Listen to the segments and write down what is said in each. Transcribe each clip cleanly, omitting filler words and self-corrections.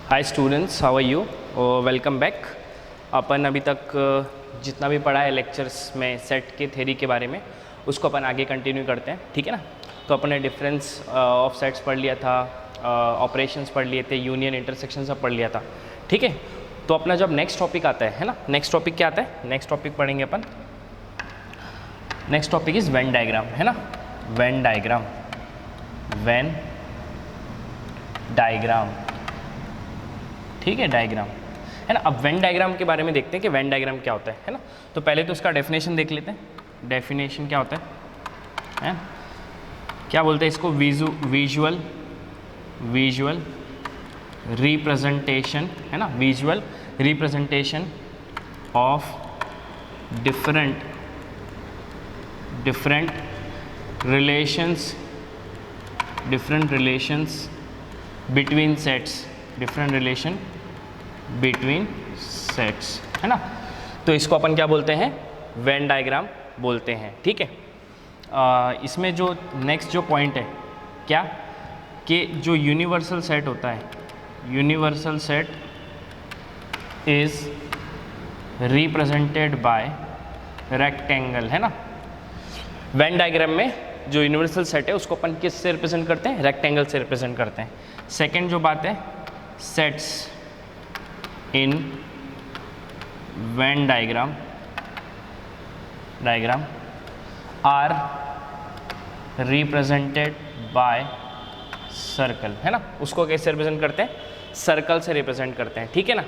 Hi students, how are you? Welcome back. अपन अभी तक जितना भी पढ़ा है लेक्चर्स में सेट के थ्योरी के बारे में, उसको अपन आगे कंटिन्यू करते हैं, ठीक है ना। तो अपन ने डिफरेंस ऑफ सेट्स पढ़ लिया था, ऑपरेशंस पढ़ लिए थे, यूनियन इंटरसेक्शन सब पढ़ लिया था, ठीक है। तो अपना जब नेक्स्ट टॉपिक आता है ना, नेक्स्ट टॉपिक क्या आता है? नेक्स्ट टॉपिक पढ़ेंगे अपन, next topic is Venn diagram, है ना। वेन डायग्राम, वेन डायग्राम, ठीक है, डायग्राम, है ना। अब वेन डायग्राम के बारे में देखते हैं कि वेन डायग्राम क्या होता है ना। तो पहले तो उसका डेफिनेशन देख लेते हैं। डेफिनेशन क्या होता है? क्या बोलते हैं इसको? विजुअल रिप्रेजेंटेशन, है ना। Visual representation of different relations between sets, different relation between sets, है ना। तो इसको अपन क्या बोलते हैं? वेन डायग्राम बोलते हैं, ठीक है। इसमें जो नेक्स्ट जो पॉइंट है क्या, कि जो यूनिवर्सल सेट होता है, universal set is represented by rectangle, है ना। वेन डायग्राम में जो यूनिवर्सल सेट है उसको अपन किस से रिप्रेजेंट करते हैं? रेक्टेंगल से रिप्रेजेंट करते हैं। सेकंड जो बात है, sets in Venn diagram are represented by circle, है ना। उसको कैसे रिप्रेजेंट करते हैं? सर्कल से रिप्रेजेंट करते हैं, ठीक है ना।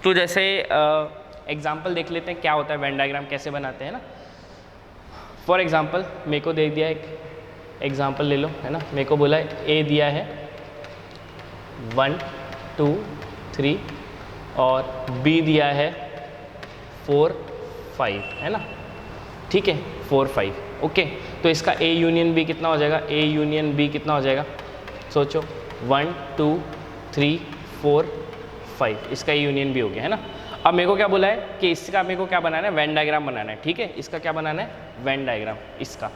तो जैसे एग्जाम्पल देख लेते हैं क्या होता है वेन डायग्राम, कैसे बनाते हैं ना। फॉर एग्जाम्पल मेरे को दे दिया, एक एग्जाम्पल ले लो, है ना। मेरे को बोला ए दिया है 1 2 3 और बी दिया है 4 5, है ना, ठीक है, 4 5, ओके। तो इसका ए यूनियन बी कितना हो जाएगा? ए यूनियन बी कितना हो जाएगा? सोचो, 1 2 3 4 5, इसका ए यूनियन बी हो गया, है ना। अब मेरे को क्या बोला है कि इसका मेरे को क्या बनाना है? वेन डायग्राम बनाना है, ठीक है। इसका क्या बनाना है? वेन डायग्राम, इसका,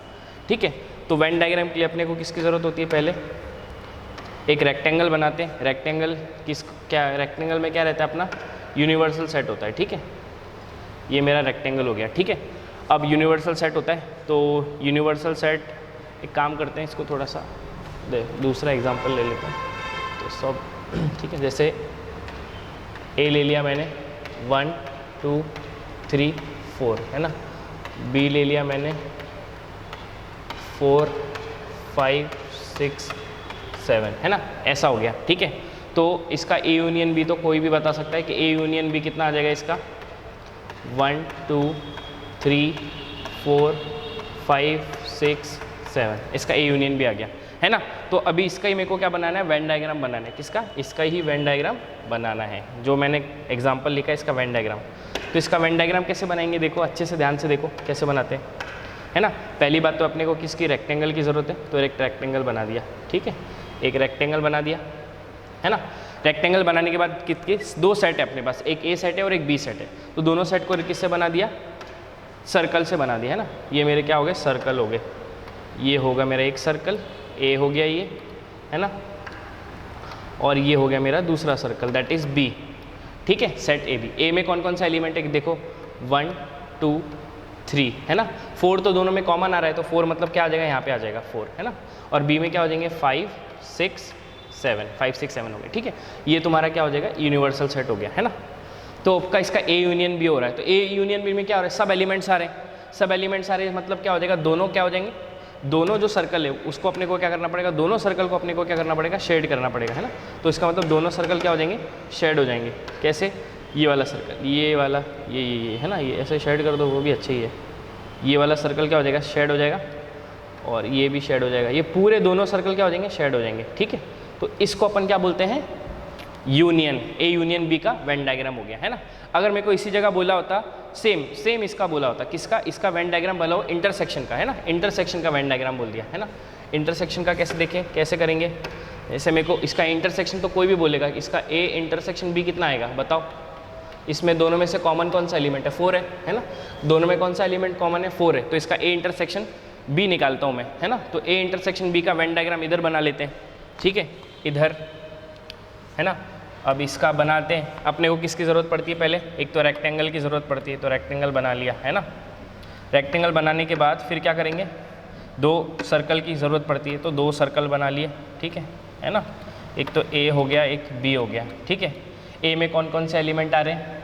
ठीक है। तो वेन डायग्राम के लिए अपने को किसकी ज़रूरत होती है? पहले एक रेक्टेंगल बनाते हैं। रेक्टेंगल रेक्टेंगल में क्या रहता है अपना? यूनिवर्सल सेट होता है, ठीक है। ये मेरा रेक्टेंगल हो गया, ठीक है। अब यूनिवर्सल सेट होता है, तो यूनिवर्सल सेट, एक काम करते हैं, इसको थोड़ा सा दूसरा एग्जांपल ले लेते हैं तो सब, ठीक है। जैसे ए ले लिया मैंने 1 2 3 4, है ना। बी ले लिया मैंने 4 5 6 7, है ना। ऐसा हो गया, ठीक है। तो इसका ए यूनियन बी तो कोई भी बता सकता है कि ए यूनियन बी कितना आ जाएगा इसका? 1 2 3 4 5 6 7, इसका ए यूनियन बी आ गया, है ना। तो अभी इसका ही मेरे को क्या बनाना है? वेन डायग्राम बनाना है। किसका? इसका ही वेन डायग्राम बनाना है, जो मैंने एग्जांपल लिखा है इसका वेन डायग्राम। तो इसका वेन डायग्राम कैसे बनाएंगे? देखो, अच्छे से ध्यान से देखो कैसे बनाते हैं, है ना। पहली बात तो अपने को किसकी? रेक्टेंगल की ज़रूरत है, तो एक रेक्टेंगल बना दिया, ठीक है। एक रेक्टेंगल बना दिया, है ना। रेक्टेंगल बनाने के बाद कितने? 2 सेट है अपने पास, एक ए सेट है और एक बी सेट है। तो दोनों सेट को किससे बना दिया? सर्कल से बना दिया, है ना। ये मेरे क्या हो गए? सर्कल हो गए। ये होगा मेरा एक सर्कल, ए हो गया ये, है ना। और ये हो गया मेरा दूसरा सर्कल, दैट इज बी, ठीक है। Set A B. ए में कौन कौन सा एलिमेंट है? देखो 1 2 3, है ना। 4 तो दोनों में कॉमन आ रहा है, तो 4 मतलब क्या आ जाएगा? यहाँ पे आ जाएगा 4, है ना। और बी में क्या हो जाएंगे? 5 6 7, 5 6 7 हो गए, ठीक है। ये तुम्हारा क्या हो जाएगा? यूनिवर्सल सेट हो गया, है ना। तो आपका इसका ए यूनियन बी हो रहा है, तो ए यूनियन बी में क्या हो रहा है? सब एलिमेंट्स आ रहे हैं, सब एलिमेंट्स आ रहे हैं, मतलब क्या हो जाएगा? दोनों क्या हो जाएंगे? दोनों जो सर्कल है उसको अपने को क्या करना पड़ेगा? दोनों सर्कल को अपने को क्या करना पड़ेगा? शेड करना पड़ेगा, है ना। तो इसका मतलब दोनों सर्कल क्या हो जाएंगे? शेड हो जाएंगे। कैसे? ये वाला सर्कल, ये वाला, ये है ना, ये ऐसे शेड कर दो, वो भी अच्छा ही है। ये वाला सर्कल क्या हो जाएगा? शेड हो जाएगा, और ये भी शेड हो जाएगा। ये पूरे दोनों सर्कल क्या हो जाएंगे? शेड हो जाएंगे, ठीक है। तो इसको अपन क्या बोलते हैं? यूनियन, ए यूनियन बी का वेन डायग्राम हो गया, है ना। अगर मेरे को इसी जगह बोला होता सेम इसका बोला होता, किसका? इसका वेन डायग्राम बोला हो इंटरसेक्शन का, है ना। इंटरसेक्शन का वेन डायग्राम बोल दिया, है ना। इंटरसेक्शन का कैसे देखें, कैसे करेंगे? जैसे मेरे को इसका इंटरसेक्शन तो कोई भी बोलेगा, इसका ए इंटरसेक्शन बी कितना आएगा? बताओ। इसमें दोनों में से कॉमन कौन सा एलिमेंट है? 4 है ना। दोनों में कौन सा एलिमेंट कॉमन है? 4 है। तो इसका ए इंटरसेक्शन बी निकालता हूँ मैं, है ना। तो ए इंटरसेक्शन बी का वेन डायग्राम इधर बना लेते हैं, ठीक है, इधर, है ना। अब इसका बनाते हैं। अपने को किसकी ज़रूरत पड़ती है पहले, एक तो रेक्टेंगल की ज़रूरत पड़ती है, तो रेक्टेंगल बना लिया है ना। रेक्टेंगल बनाने के बाद फिर क्या करेंगे, दो सर्कल की ज़रूरत पड़ती है, तो दो सर्कल बना लिए, ठीक है ना। एक तो ए हो गया, एक बी हो गया, ठीक है। ए में कौन कौन से एलिमेंट आ रहे हैं,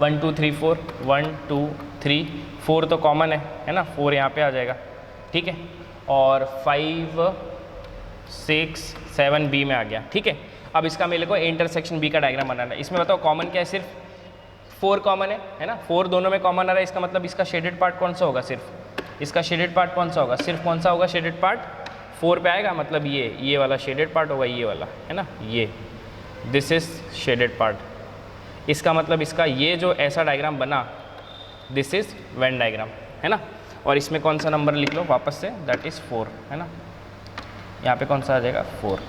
1 2 3 4, 1 2 3 4 तो कॉमन है ना, 4 यहाँ पे आ जाएगा, ठीक है। और 5 6 7 बी में आ गया, ठीक है। अब इसका मेरे को इंटरसेक्शन बी का डायग्राम बनाना है। इसमें बताओ कॉमन क्या है, सिर्फ 4 कॉमन है ना, 4 दोनों में कॉमन आ रहा है। इसका मतलब इसका शेडेड पार्ट कौन सा होगा, सिर्फ इसका शेडेड पार्ट कौन सा होगा, सिर्फ कौन सा होगा शेडेड पार्ट, 4 पे आएगा, मतलब ये वाला शेडेड पार्ट होगा, ये वाला है ना, ये दिस इज शेडेड पार्ट। इसका मतलब इसका ये जो ऐसा डायग्राम बना, दिस इज वेन डायग्राम, है ना। और इसमें कौन सा नंबर लिख लो वापस से, दैट इज़ 4, है ना। यहाँ पे कौन सा आ जाएगा, 4।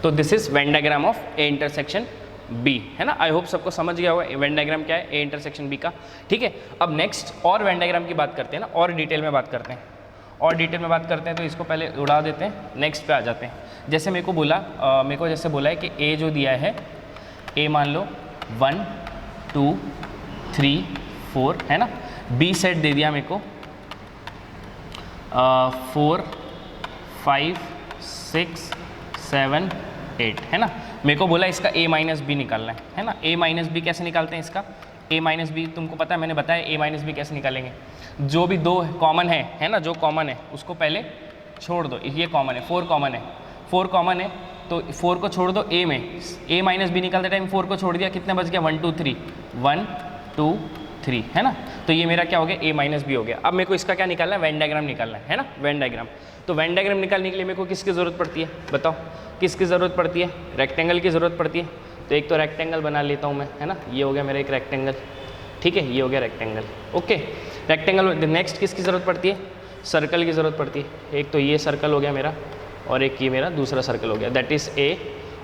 तो this is Venn diagram of A intersection B, है ना। आई होप सबको समझ गया होगा वेन डायग्राम क्या है, ए इंटरसेक्शन बी का, ठीक है। अब नेक्स्ट और वेन डायग्राम की बात करते हैं ना, और डिटेल में बात करते हैं, और डिटेल में बात करते हैं। तो इसको पहले उड़ा देते हैं, नेक्स्ट पे आ जाते हैं। जैसे मेरे को बोला है कि ए जो दिया है, ए मान लो 1 2 3 4, है ना। बी सेट दे दिया मेरे को 4 5 6 7 8, है ना। मेरे को बोला इसका a माइनस बी निकालना है ना। a माइनस बी कैसे निकालते हैं इसका, a माइनस बी तुमको पता है, मैंने बताया a माइनस बी कैसे निकालेंगे। जो भी दो कॉमन है ना, जो कॉमन है उसको पहले छोड़ दो। ये कॉमन है, 4 कॉमन है, 4 कॉमन है, तो 4 को छोड़ दो a में, a माइनस बी निकालते टाइम 4 को छोड़ दिया, कितने बच गया, 1 2 3 1 2 3, है ना। तो ये मेरा क्या हो गया, a माइनस बी हो गया। अब मेरे को इसका क्या निकालना है, वेन डायग्राम निकालना है ना, वेन डायग्राम। तो वेन डायग्राम निकालने के लिए मेरे को किसकी ज़रूरत पड़ती है, बताओ किसकी ज़रूरत पड़ती है, रेक्टेंगल की ज़रूरत पड़ती है। तो एक तो रेक्टेंगल बना लेता हूँ मैं, है ना। ये हो गया मेरा एक रेक्टेंगल, ठीक है, ये हो गया रेक्टेंगल, ओके। रेक्टेंगल नेक्स्ट किसकी ज़रूरत पड़ती है, सर्कल की ज़रूरत पड़ती है। एक तो ये सर्कल हो गया मेरा, और एक ये मेरा दूसरा सर्कल हो गया, दैट इज़ ए,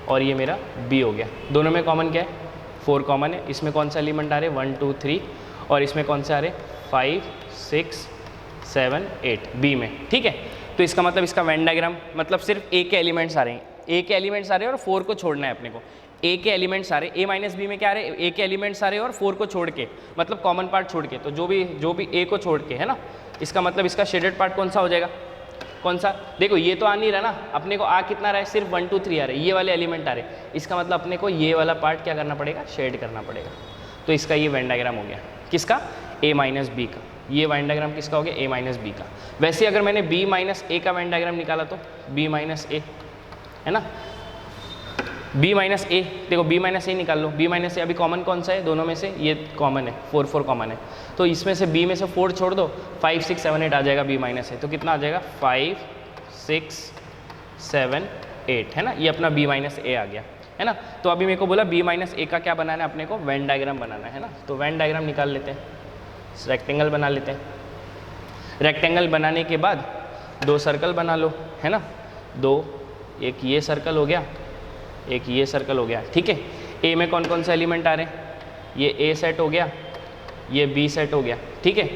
और ये मेरा बी हो गया। दोनों में कॉमन क्या है, 4 कॉमन है। इसमें कौन सा एलिमेंट आ रहे, 1 2 3, और इसमें कौन से आ रहे, 5 6 7 8 बी में, ठीक है। तो इसका मतलब इसका वेन डायग्राम मतलब सिर्फ ए के एलिमेंट्स आ रहे हैं, ए के एलिमेंट्स आ रहे हैं, और 4 को छोड़ना है अपने को। ए के एलिमेंट्स आ रहे, ए माइनस बी में क्या आ रहे, ए के एलिमेंट्स आ रहे हैं और 4 को छोड़ के, मतलब कॉमन पार्ट छोड़ के। तो जो भी ए को छोड़ के, है ना, इसका मतलब इसका शेडेड पार्ट कौन सा हो जाएगा, कौन सा, देखो ये तो आ नहीं रहा ना अपने को, आ कितना रहा है, सिर्फ 1 2 3 आ रहे, ये वाले एलिमेंट आ रहे। इसका मतलब अपने को ये वाला पार्ट क्या करना पड़ेगा, शेड करना पड़ेगा। तो इसका ये वेन डायग्राम हो गया, किसका, ए माइनस बी का। ये वेन डायग्राम किसका हो गया, ए माइनस बी का। वैसे अगर मैंने बी माइनस ए का वेन डायग्राम निकाला तो बी माइनस ए, है ना, बी माइनस ए, देखो बी माइनस ए निकाल लो। बी माइनस ए अभी कॉमन कौन सा है, दोनों में से ये कॉमन है, 4 4 कॉमन है। तो इसमें से बी में से 4 छोड़ दो, 5 6 7 8 आ जाएगा बी माइनस ए। तो कितना आ जाएगा, 5 6 7 8, है ना। ये अपना बी माइनस ए आ गया, है ना। तो अभी मेरे को बोला बी माइनस ए का क्या बनाना है अपने को, वेन डायग्राम बनाना है ना। तो वेन डायग्राम निकाल लेते हैं, रेक्टेंगल बना लेते हैं। रेक्टेंगल बनाने के बाद दो सर्कल बना लो, है ना, दो, एक ये सर्कल हो गया, एक ये सर्कल हो गया, ठीक है। ए में कौन कौन सा एलिमेंट आ रहे हैं, ये ए सेट हो गया, ये बी सेट हो गया, ठीक है।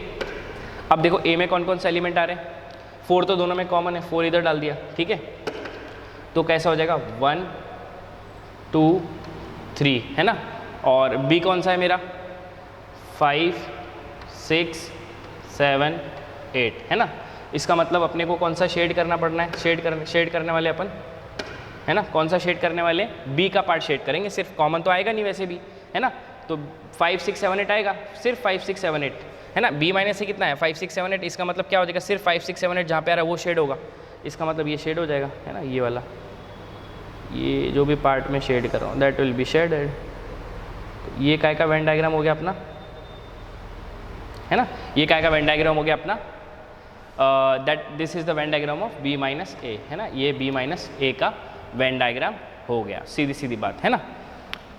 अब देखो ए में कौन कौन सा एलिमेंट आ रहे हैं, 4 तो दोनों में कॉमन है, 4 इधर डाल दिया, ठीक है। तो कैसा हो जाएगा, 1 2 3, है ना। और बी कौन सा है मेरा, 5 6 7 8, है ना। इसका मतलब अपने को कौन सा शेड करना पड़ना है, शेड करने वाले अपन, है ना, कौन सा शेड करने वाले, बी का पार्ट शेड करेंगे। सिर्फ कॉमन तो आएगा नहीं वैसे भी, है ना। तो 5 6 7 8 आएगा, सिर्फ 5 6 7 8, है ना। बी माइनस से कितना है, 5 6 7 8, इसका मतलब क्या हो जाएगा, सिर्फ 5 6 7 8 जहाँ पे आ रहा है वो शेड होगा। इसका मतलब ये शेड हो जाएगा, है ना, ये वाला, ये जो भी पार्ट में शेड कर रहा हूँ दैट विल बी शेडेड। ये काय का वेन डायग्राम हो गया अपना, है ना, ये काय का वेन डायग्राम हो गया अपना, that this is the Venn diagram of B minus A, है ना। ये बी माइनस ए का वेन डायग्राम हो गया, सीधी सीधी बात, है ना।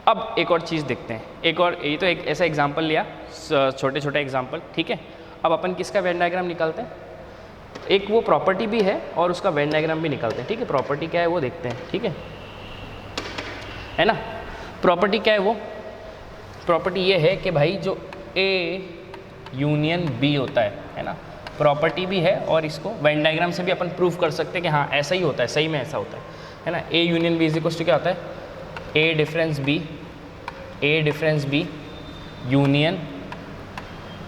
अब एक और चीज़ देखते हैं, एक और, ये तो एक ऐसा एग्जाम्पल लिया, छोटे छोटे एग्जाम्पल, ठीक है। अब अपन किसका वेन डायग्राम निकालते हैं, एक वो प्रॉपर्टी भी है और उसका वेन डायग्राम भी निकालते हैं, ठीक है। प्रॉपर्टी क्या है वो देखते हैं, ठीक है ना। प्रॉपर्टी क्या है वो, प्रॉपर्टी ये है कि भाई जो ए यूनियन बी होता है ना, प्रॉपर्टी भी है, और इसको वेन डायग्राम से भी अपन प्रूव कर सकते हैं कि हाँ ऐसा ही होता है, सही में ऐसा होता है ना। A union B is equals to क्या होता है, A difference B A difference B union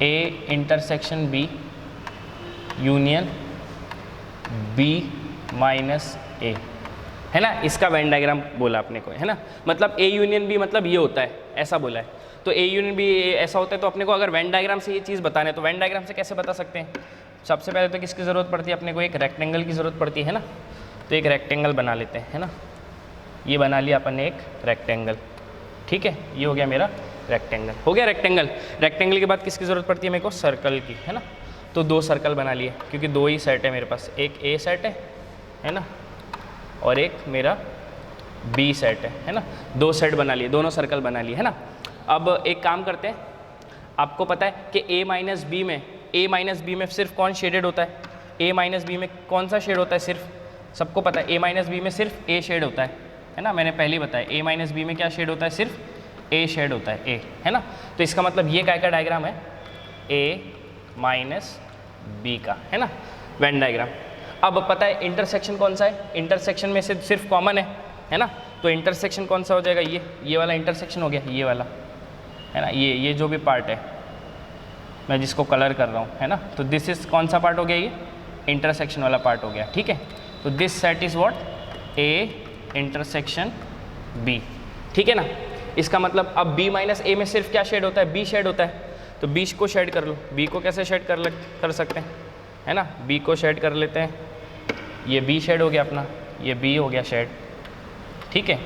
A intersection B union B minus A, है ना। इसका वेन डायग्राम बोला अपने को, है ना। मतलब ए यूनियन बी मतलब ये होता है, ऐसा बोला है। तो ए यूनियन बी ऐसा होता है, तो अपने को अगर वेन डायग्राम से ये चीज़ बताना है तो वेन डायग्राम से कैसे बता सकते हैं। सबसे पहले तो किसकी ज़रूरत पड़ती है अपने को, एक रेक्टेंगल की ज़रूरत पड़ती है ना। तो एक रेक्टेंगल बना लेते हैं, है ना। ये बना लिया अपन ने एक रेक्टेंगल, ठीक है। ये हो गया मेरा रेक्टेंगल, हो गया रेक्टेंगल। रेक्टेंगल के बाद किसकी ज़रूरत पड़ती है मेरे को, सर्कल की, है ना। तो 2 सर्कल बना लिए, क्योंकि 2 ही सेट है मेरे पास, एक ए सेट है ना, और एक मेरा बी सेट है ना। 2 सेट बना लिए, दोनों सर्कल बना लिए, है ना। अब एक काम करते हैं, आपको पता है कि ए माइनस बी में सिर्फ कौन शेडेड होता है, ए माइनस बी में कौन सा शेड होता है, सिर्फ सबको पता है ए माइनस बी में सिर्फ ए शेड होता है ना। मैंने पहले ही बताया ए माइनस बी में क्या शेड होता है, सिर्फ ए शेड होता है, ए, है ना। तो इसका मतलब ये क्या डायग्राम है, ए माइनस बी का, है ना, वेन डायग्राम। अब पता है इंटरसेक्शन कौन सा है, इंटरसेक्शन में से सिर्फ कॉमन है ना। तो इंटरसेक्शन कौन सा हो जाएगा, ये वाला इंटरसेक्शन हो गया, ये वाला, है ना। ये जो भी पार्ट है मैं जिसको कलर कर रहा हूँ, है ना। तो दिस इज कौन सा पार्ट हो गया, ये इंटरसेक्शन वाला पार्ट हो गया, ठीक है। तो this set is what, A intersection B, ठीक है ना। इसका मतलब अब बी माइनस ए में सिर्फ क्या शेड होता है, बी शेड होता है। तो बी को शेड कर लो, बी को कैसे शेड कर सकते हैं, है ना। बी को शेड कर लेते हैं, ये बी शेड हो गया अपना, ये बी हो गया शेड, ठीक है।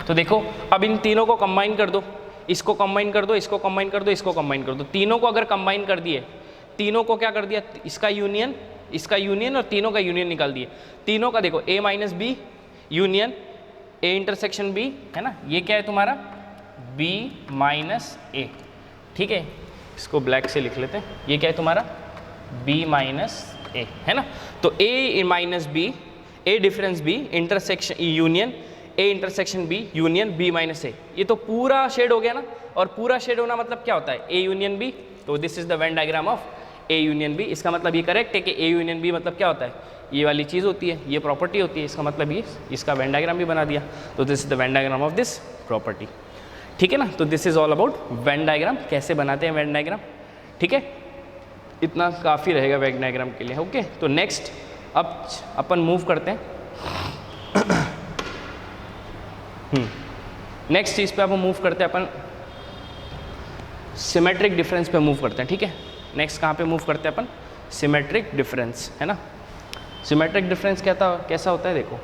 तो देखो अब इन तीनों को कंबाइन कर दो, इसको कंबाइन कर दो, इसको कंबाइन कर दो, इसको कंबाइन कर दो। तीनों को अगर कंबाइन कर दिए, तीनों को क्या कर दिया, इसका यूनियन और तीनों का यूनियन निकाल दिए। तीनों का देखो A minus B union A intersection B, है ना। ये क्या है तुम्हारा, बी माइनस ए, ठीक है। इसको ब्लैक से लिख लेते हैं, ये क्या है तुम्हारा, बी माइनस ए, है ना। तो A minus B, A difference B intersection union A intersection B union B minus A, ये तो पूरा शेड हो गया ना। और पूरा शेड होना मतलब क्या होता है, ए यूनियन बी। तो this is the Venn diagram of A union B. इसका मतलब ये करेक्ट है कि ए यूनियन बी मतलब क्या होता है, ये वाली चीज़ होती है, ये प्रॉपर्टी होती है। इसका मतलब ये इसका वेन डायग्राम भी बना दिया। तो this is the Venn diagram of this property, ठीक है ना। तो this is all about Venn diagram, कैसे बनाते हैं वेन डायग्राम, ठीक है। इतना काफ़ी रहेगा वेन डायग्राम के लिए, ओके। तो नेक्स्ट अब अपन मूव करते हैं नेक्स्ट चीज़ पे अपन मूव करते हैं, अपन सिमेट्रिक डिफरेंस पे मूव करते हैं, ठीक है। नेक्स्ट कहाँ पे मूव करते हैं अपन, सिमेट्रिक डिफरेंस, है ना। सिमेट्रिक डिफरेंस कैसा होता है, देखो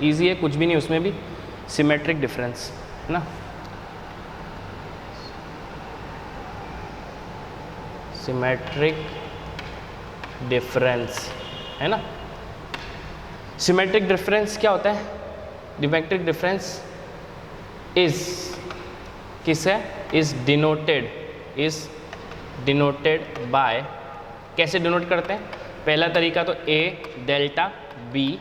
इजी है, कुछ भी नहीं उसमें भी। सिमेट्रिक डिफरेंस, है ना, सिमेट्रिक डिफरेंस, है ना। सिमेट्रिक डिफरेंस क्या होता है, सिमेट्रिक डिफरेंस इज किस है, इज डिनोटेड बाय, कैसे डिनोट करते हैं, पहला तरीका तो ए डेल्टा बी,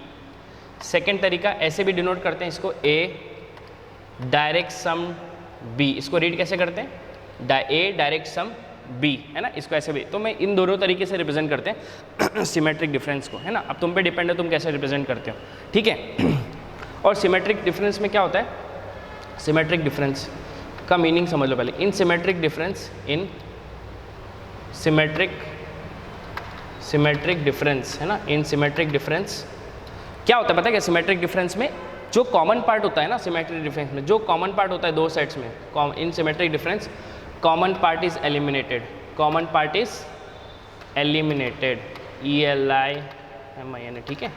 सेकेंड तरीका ऐसे भी डिनोट करते हैं इसको, ए डायरेक्ट सम बी। इसको रीड कैसे करते हैं, ए डायरेक्ट सम बी, है ना। इसको ऐसे भी, तो मैं इन दोनों तरीके से रिप्रेजेंट करते हैं सिमेट्रिक डिफरेंस को, है ना। अब तुम पे डिपेंड है तुम कैसे रिप्रेजेंट करते हो, ठीक है। और सिमेट्रिक डिफरेंस में क्या होता है, सिमेट्रिक डिफरेंस का मीनिंग समझ लो पहले। इन सिमेट्रिक डिफरेंस, इन सिमेट्रिक डिफरेंस, है ना। इन सिमेट्रिक डिफरेंस क्या होता है पता है क्या, सिमेट्रिक डिफरेंस में जो कॉमन पार्ट होता है ना, सिमेट्रिक डिफरेंस में जो कॉमन पार्ट होता है दो सेट्स में, in symmetric difference common part is eliminated, common part is eliminated, ELIMIN, ठीक है,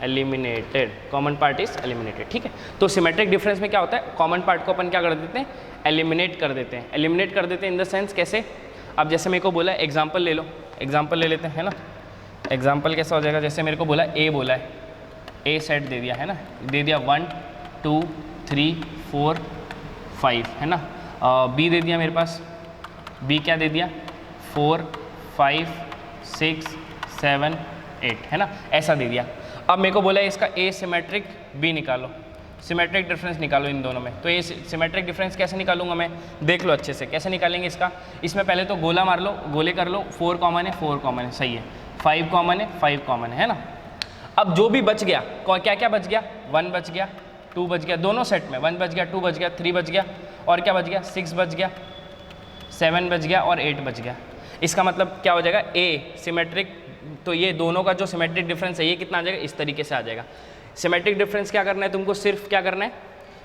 eliminated, common part is eliminated, ठीक है। तो सिमेट्रिक डिफरेंस में क्या होता है, कॉमन पार्ट को अपन क्या कर देते हैं, एलिमिनेट कर देते हैं। एलिमिनेट कर देते हैं इन द सेंस कैसे, अब जैसे मेरे को बोला एग्जांपल ले लो, एग्जांपल ले लेते हैं, है ना। एग्जांपल कैसा हो जाएगा, जैसे मेरे को बोला ए बोला है, ए सेट दे दिया, है ना, दे दिया 1 2 3 4 5, है ना। बी दे दिया मेरे पास, बी क्या दे दिया 4 5 6 7 8, है ना, ऐसा दे दिया। अब मेरे को बोला है इसका ए सिमेट्रिक बी निकालो, सिमेट्रिक डिफरेंस निकालो इन दोनों में। तो ये सिमेट्रिक डिफरेंस कैसे निकालूंगा मैं, देख लो अच्छे से कैसे निकालेंगे इसका। इसमें पहले तो गोला मार लो, गोले कर लो, 4 कॉमन है 4 कॉमन है, सही है, 5 कॉमन है 5 कॉमन है ना। अब जो भी बच गया, क्या क्या बच गया, 1 बच गया, 2 बच गया दोनों सेट में, 1 बच गया, 2 बच गया, 3 बच गया, और क्या बच गया, 6 बच गया, 7 बच गया और 8 बच गया। इसका मतलब क्या हो जाएगा, ए सिमेट्रिक, तो ये दोनों का जो सिमेट्रिक डिफरेंस है ये कितना आ जाएगा, इस तरीके से आ जाएगा। सिमेट्रिक डिफरेंस क्या करना है तुमको, सिर्फ क्या करना है,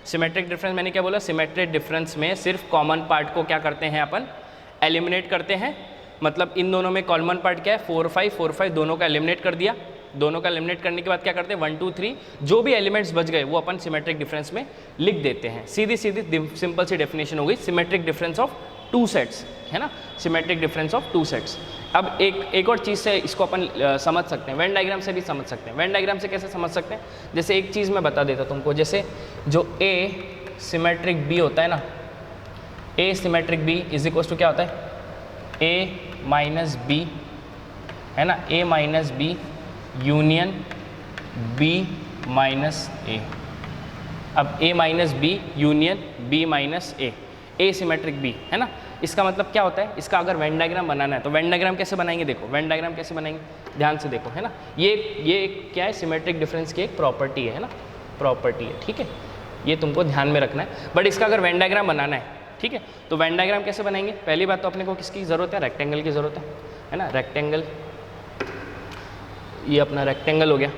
सिमेट्रिक डिफरेंस मैंने क्या बोला, सिमेट्रिक डिफरेंस में सिर्फ कॉमन पार्ट को क्या करते हैं अपन, एलिमिनेट करते हैं। मतलब इन दोनों में कॉमन पार्ट क्या है, 4 5 4 5, दोनों का एलिमिनेट कर दिया। दोनों का एलिमिनेट करने के बाद क्या करते हैं, 1 2 3 जो भी एलिमेंट्स बच गए वो अपन सिमेट्रिक डिफरेंस में लिख देते हैं। सीधी सीधी सिंपल सी डेफिनेशन हो गई, सिमेट्रिक डिफरेंस ऑफ 2 सेट्स, है ना, सिमेट्रिक डिफरेंस ऑफ 2 सेट्स। अब एक और चीज़ से इसको अपन समझ सकते हैं, वेन डायग्राम से भी समझ सकते हैं। वेन डायग्राम से कैसे समझ सकते हैं, जैसे एक चीज़ मैं बता देता तुमको, जैसे जो ए सिमेट्रिक बी होता है ना, A symmetric B is equal to क्या होता है, ए माइनस बी, है ना, A minus B union B minus A. अब A minus B union B minus A symmetric B, है ना। इसका मतलब क्या होता है, इसका अगर वेन डायग्राम बनाना है तो वेन डायग्राम कैसे बनाएंगे, देखो वेन डायग्राम कैसे बनाएंगे, ध्यान से देखो, है ना। ये क्या है, सिमेट्रिक डिफरेंस की एक प्रॉपर्टी है ना, प्रॉपर्टी है, ठीक है, ये तुमको ध्यान में रखना है। बट इसका अगर वेन डायग्राम बनाना है, ठीक है, तो वेन डायग्राम कैसे बनाएंगे, पहली बात तो अपने को किसकी ज़रूरत है, रेक्टेंगल की ज़रूरत है ना, रेक्टेंगल, ये अपना रेक्टेंगल हो गया,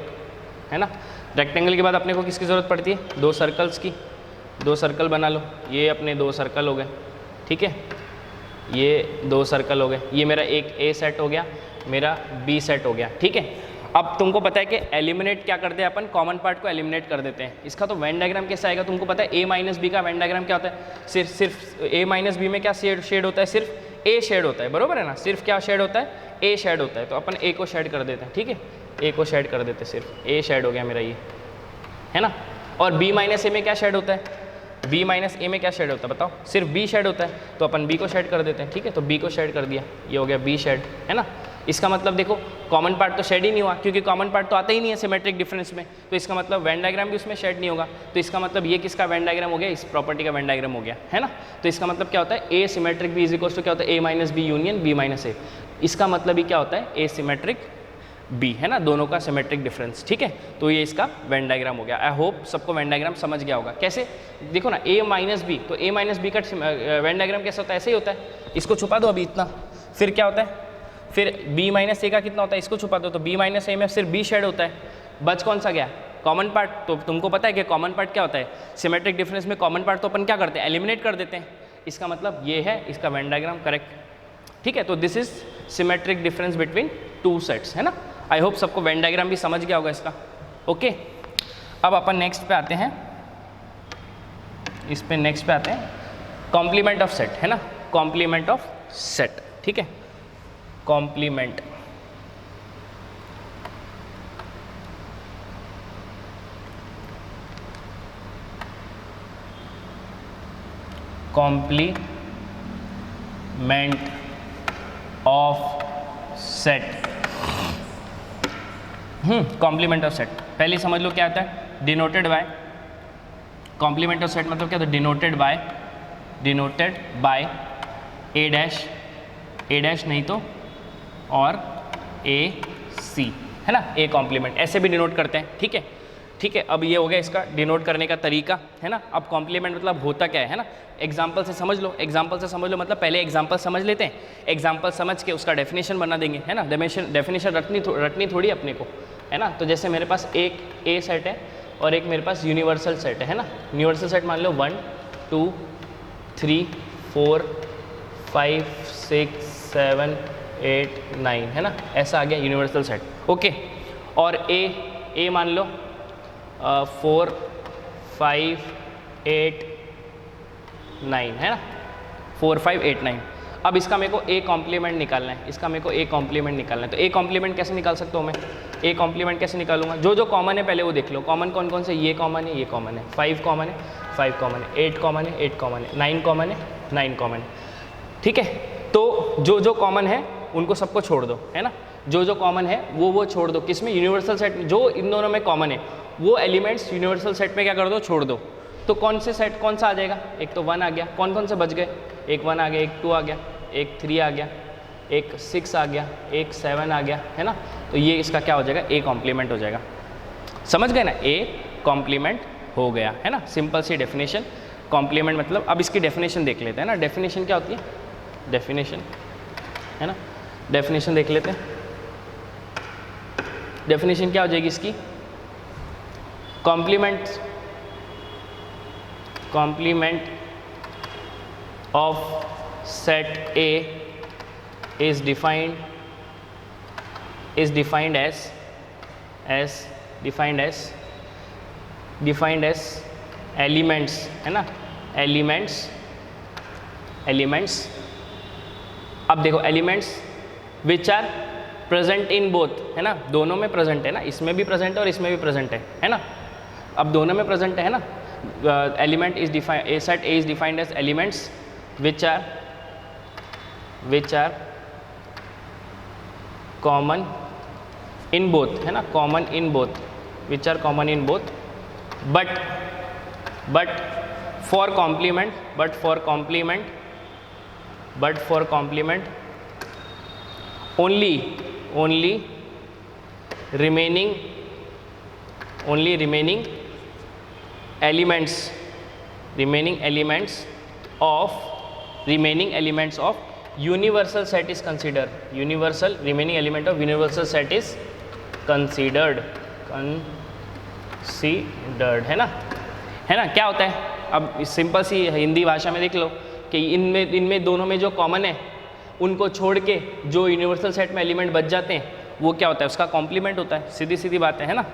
है ना। रेक्टेंगल के बाद अपने को किसकी ज़रूरत पड़ती है, 2 सर्कल्स की, 2 सर्कल बना लो, ये अपने 2 सर्कल हो गए, ठीक है, ये 2 सर्कल हो गए, ये मेरा एक ए सेट हो गया, मेरा बी सेट हो गया, ठीक है। अब तुमको पता है कि एलिमिनेट क्या करते हैं अपन, कॉमन पार्ट को एलिमिनेट कर देते हैं। इसका तो वेन डायग्राम कैसे आएगा, तुमको पता है ए माइनस बी का वेन डायग्राम क्या होता है, सिर्फ ए माइनस बी में क्या शेड होता है, सिर्फ ए शेड होता है, बरोबर है ना, सिर्फ क्या शेड होता है, ए शेड होता है। तो अपन ए को शेड कर देते हैं, ठीक है, ए को शेड कर देते हैं, सिर्फ ए शेड हो गया मेरा ये, है ना। और बी माइनस ए में क्या शेड होता है, बी माइनस ए में क्या शेड होता है बताओ, सिर्फ बी शेड होता है, तो अपन बी को शेड कर देते हैं, ठीक है, तो बी को शेड कर दिया, ये हो गया बी शेड, है ना। इसका मतलब देखो कॉमन पार्ट तो शेड ही नहीं हुआ, क्योंकि कॉमन पार्ट तो आता ही नहीं है सिमेट्रिक डिफरेंस में, तो इसका मतलब वेन डायग्राम भी उसमें शेड नहीं होगा। तो इसका मतलब ये किसका वेन डायग्राम हो गया, इस प्रॉपर्टी का वेन डायग्राम हो गया, है ना। तो इसका मतलब क्या होता है, A symmetric B is equal to क्या होता है, A minus B union B minus A. इसका मतलब ही क्या होता है, ए सिमेट्रिक बी, है ना, दोनों का सिमेट्रिक डिफरेंस, ठीक है। तो ये इसका वेन डायग्राम हो गया। आई होप सबको वेन डायग्राम समझ गया होगा। कैसे, देखो ना, ए माइनस बी, तो ए माइनस बी का वेन डायग्राम कैसे होता है, ऐसे ही होता है, इसको छुपा दो अभी इतना, फिर क्या होता है, फिर बी माइनस ए का कितना होता है, इसको छुपा दो, तो बी माइनस ए में सिर्फ बी शेड होता है, बच कौन सा गया, कॉमन पार्ट। तो तुमको पता है कि कॉमन पार्ट क्या होता है, सिमेट्रिक डिफरेंस में कॉमन पार्ट तो अपन क्या करते हैं, एलिमिनेट कर देते हैं। इसका मतलब ये है इसका वेन डायग्राम, करेक्ट, ठीक है। तो this is symmetric difference between 2 sets, है ना। आई होप सबको वेन डायग्राम भी समझ गया होगा इसका, ओके। अब अपन नेक्स्ट पे आते हैं, इस पे नेक्स्ट पे आते हैं, कॉम्प्लीमेंट ऑफ सेट, है ना, कॉम्प्लीमेंट ऑफ सेट, ठीक है, complement. Complement of set, complement of set पहले समझ लो क्या आता है, denoted by, complement of set मतलब क्या था, डिनोटेड बाय ए डैश नहीं तो और ए सी, है ना, ए कॉम्प्लीमेंट, ऐसे भी डिनोट करते हैं, ठीक है, ठीक है। अब ये हो गया इसका डिनोट करने का तरीका, है ना। अब कॉम्प्लीमेंट मतलब होता क्या है ना, एग्जाम्पल से समझ लो, एग्जाम्पल से समझ लो, मतलब पहले एग्जाम्पल समझ लेते हैं, एग्जाम्पल समझ के उसका डेफिनेशन बना देंगे, है ना। डेफिनेशन रटनी थोड़ी अपने को, है ना। तो जैसे मेरे पास एक ए सेट है और एक मेरे पास यूनिवर्सल सेट है ना। यूनिवर्सल सेट मान लो 1 2 3 4 5 6 7 8 9, है ना, ऐसा आ गया यूनिवर्सल सेट, ओके। और ए मान लो 4 5 8 9, है ना, 4 5 8 9। अब इसका मेरे को ए कॉम्प्लीमेंट निकालना है, इसका मेरे को ए कॉम्प्लीमेंट निकालना है। तो ए कॉम्प्लीमेंट कैसे निकाल सकता हूँ मैं, ए कॉम्प्लीमेंट कैसे निकालूंगा, जो कॉमन है पहले वो देख लो, कॉमन कौन कौन से, ये कॉमन है, ये कॉमन है, 5 कॉमन है, 5 कॉमन है, 8 कॉमन है, 8 कॉमन है, 9 कॉमन है, 9 कॉमन है, ठीक है। तो जो कॉमन है उनको सबको छोड़ दो, है ना, जो कॉमन है वो छोड़ दो, किस में, यूनिवर्सल सेट में, जो इन दोनों में कॉमन है वो एलिमेंट्स यूनिवर्सल सेट में क्या कर दो, छोड़ दो। तो कौन से सेट कौन सा आ जाएगा, एक तो 1 आ गया, कौन से बच गए, एक 1 आ गया, एक 2 आ गया, एक 3 आ गया, एक 6 आ गया, एक 7 आ gया, है ना। तो ये इसका क्या हो जाएगा, ए कॉम्प्लीमेंट हो जाएगा, समझ गए ना, ए कॉम्प्लीमेंट हो गया, है ना। सिंपल सी डेफिनेशन। कॉम्प्लीमेंट मतलब, अब इसकी डेफिनेशन देख लेते हैं ना। डेफिनेशन क्या होती है, डेफिनेशन, है ना, डेफिनेशन देख लेते हैं। डेफिनेशन क्या हो जाएगी इसकी, complement of set A is defined as elements, है ना, एलिमेंट्स। अब देखो elements which are present in both, है ना, दोनों में प्रेजेंट है ना, इसमें भी प्रेजेंट है और इसमें भी प्रेजेंट है ना। अब दोनों में प्रेजेंट है ना। Element is defined, a set A is defined as elements which are common in both, है ना, common in both, which are common in both, but for complement only remaining elements of universal set is considered, remaining element of universal set is considered, है ना। क्या होता है, अब simple सी हिंदी भाषा में देख लो कि इनमें दोनों में जो कॉमन है उनको छोड़ के जो यूनिवर्सल सेट में एलिमेंट बच जाते हैं वो क्या होता है, उसका कॉम्प्लीमेंट होता है। सीधी बात है ना,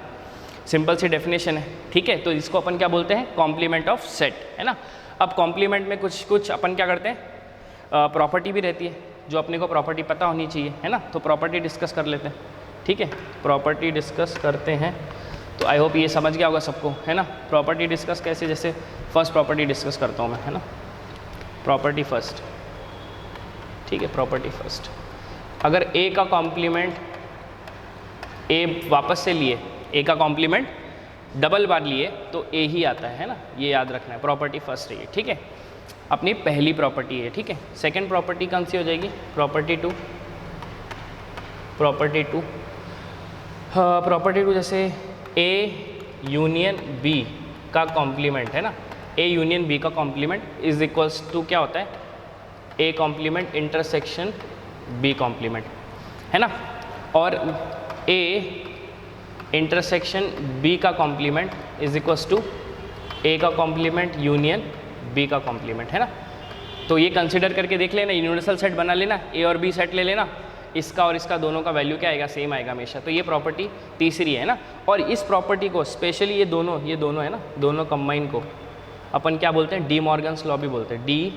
सिंपल सी डेफिनेशन है, ठीक है। तो इसको अपन क्या बोलते हैं, कॉम्प्लीमेंट ऑफ सेट, है ना। अब कॉम्प्लीमेंट में कुछ अपन क्या करते हैं, प्रॉपर्टी भी रहती है जो अपने को प्रॉपर्टी पता होनी चाहिए, है ना। तो प्रॉपर्टी डिस्कस कर लेते हैं, ठीक है। प्रॉपर्टी डिस्कस करते हैं, तो आई होप ये समझ गया होगा सबको, है ना। प्रॉपर्टी डिस्कस कैसे, जैसे फर्स्ट प्रॉपर्टी डिस्कस करता हूँ मैं, है ना। प्रॉपर्टी फर्स्ट, ठीक है। प्रॉपर्टी फर्स्ट, अगर ए का कॉम्प्लीमेंट ए वापस से लिए, ए का कॉम्प्लीमेंट डबल बार लिए तो ए ही आता है ना, ये याद रखना है। प्रॉपर्टी फर्स्ट है ये, ठीक है, अपनी पहली प्रॉपर्टी है, ठीक है। सेकंड प्रॉपर्टी कौन सी हो जाएगी, प्रॉपर्टी टू, जैसे ए यूनियन बी का कॉम्प्लीमेंट, है ना। ए यूनियन बी का कॉम्प्लीमेंट इज इक्वल्स टू क्या होता है, A complement intersection B complement, है ना। और ए इंटरसेक्शन बी का complement is equals to A का कॉम्प्लीमेंट यूनियन बी का कॉम्प्लीमेंट, है ना। तो ये कंसिडर करके देख लेना, यूनिवर्सल सेट बना लेना, ए और बी सेट ले लेना, इसका और इसका दोनों का वैल्यू क्या आएगा, सेम आएगा हमेशा। तो ये प्रॉपर्टी तीसरी है ना। और इस प्रॉपर्टी को स्पेशली ये दोनों है ना, दोनों कंबाइन को अपन क्या बोलते हैं, डी मॉर्गन्स लॉ भी बोलते हैं, डी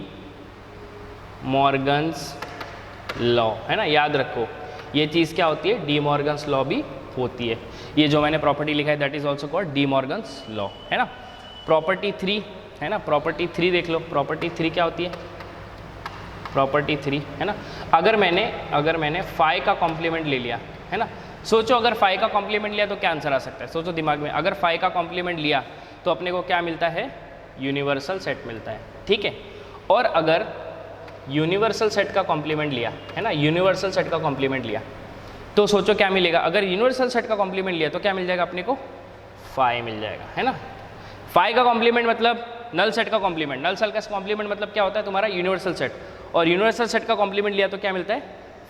मॉर्गन्स लॉ, है ना। याद रखो ये चीज़ क्या होती है, डी मॉर्गन्स लॉ भी होती है। ये जो मैंने प्रॉपर्टी लिखा है that is also called D Morgan's law, है ना। प्रॉपर्टी 3 है ना, प्रॉपर्टी 3 देख लो। प्रॉपर्टी 3 क्या होती है, प्रॉपर्टी 3 है ना। अगर मैंने फाई का कॉम्प्लीमेंट ले लिया, है ना। सोचो अगर फाई का कॉम्प्लीमेंट लिया तो क्या आंसर आ सकता है, सोचो दिमाग में। अगर फाई का कॉम्प्लीमेंट लिया तो अपने को क्या मिलता है, यूनिवर्सल सेट मिलता है, ठीक है। और अगर यूनिवर्सल सेट का कॉम्प्लीमेंट लिया, है ना, यूनिवर्सल सेट का कॉम्प्लीमेंट लिया तो सोचो क्या मिलेगा। अगर यूनिवर्सल सेट का कॉम्प्लीमेंट लिया तो क्या मिल जाएगा अपने को, फाई मिल जाएगा, है ना। फाई का कॉम्प्लीमेंट मतलब नल सेट का कॉम्प्लीमेंट, नल सेट का कॉम्प्लीमेंट मतलब क्या होता है तुम्हारा, यूनिवर्सल सेट। और यूनिवर्सल सेट का कॉम्प्लीमेंट लिया तो क्या मिलता है,